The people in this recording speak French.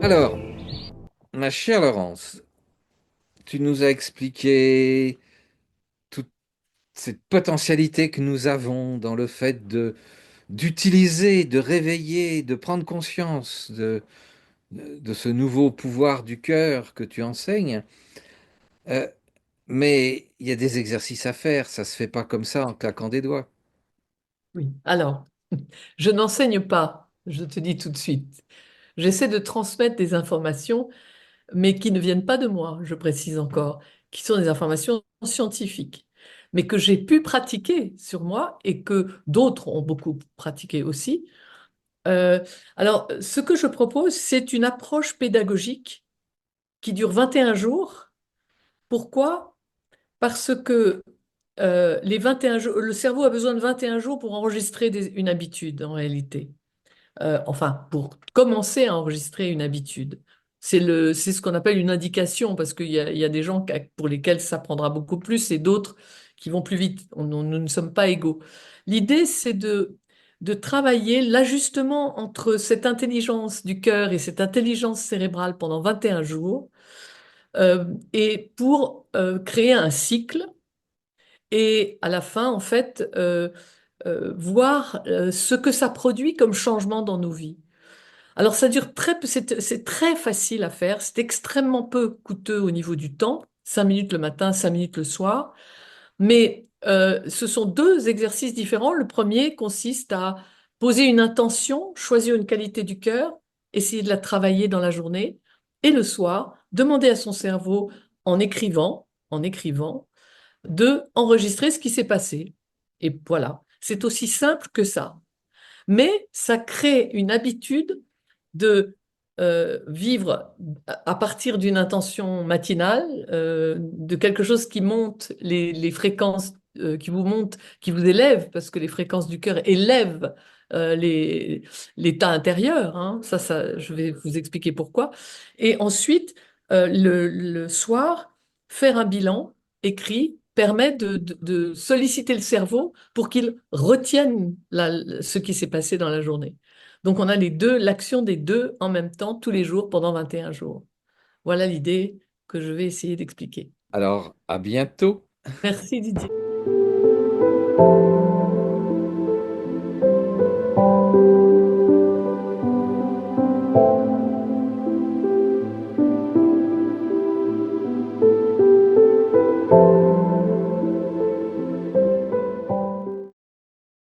Alors, ma chère Laurence, tu nous as expliqué toute cette potentialité que nous avons dans le fait d'utiliser, de réveiller, de prendre conscience de ce nouveau pouvoir du cœur que tu enseignes. Euh, mais il y a des exercices à faire, ça se fait pas comme ça en claquant des doigts. Oui. Alors, je n'enseigne pas, je te dis tout de suite. J'essaie de transmettre des informations, mais qui ne viennent pas de moi, je précise encore, qui sont des informations scientifiques, mais que j'ai pu pratiquer sur moi et que d'autres ont beaucoup pratiqué aussi. Euh, alors, ce que je propose, c'est une approche pédagogique qui dure 21 jours. Pourquoi? Parce que les 21 jours, le cerveau a besoin de 21 jours pour enregistrer une habitude en réalité. Enfin, pour commencer à enregistrer une habitude. C'est ce qu'on appelle une indication, parce qu'il y a des gens pour lesquels ça prendra beaucoup plus et d'autres qui vont plus vite. Nous ne sommes pas égaux. L'idée, c'est de travailler l'ajustement entre cette intelligence du cœur et cette intelligence cérébrale pendant 21 jours, et pour créer un cycle et à la fin, en fait, voir ce que ça produit comme changement dans nos vies. Alors ça dure très peu, c'est très facile à faire, c'est extrêmement peu coûteux au niveau du temps, 5 minutes le matin, 5 minutes le soir, mais ce sont deux exercices différents. Le premier consiste à poser une intention, choisir une qualité du cœur, essayer de la travailler dans la journée, et le soir, demander à son cerveau en écrivant, de enregistrer ce qui s'est passé. Et voilà, c'est aussi simple que ça. Mais ça crée une habitude de vivre à partir d'une intention matinale, de quelque chose qui monte les fréquences, qui vous monte, qui vous élève, parce que les fréquences du cœur élèvent l'état intérieur. Hein. Je vais vous expliquer pourquoi. Et ensuite, le soir, faire un bilan écrit permet de solliciter le cerveau pour qu'il retienne ce qui s'est passé dans la journée. Donc on a les deux, l'action des deux en même temps tous les jours pendant 21 jours. Voilà l'idée que je vais essayer d'expliquer. Alors, à bientôt. Merci Didier.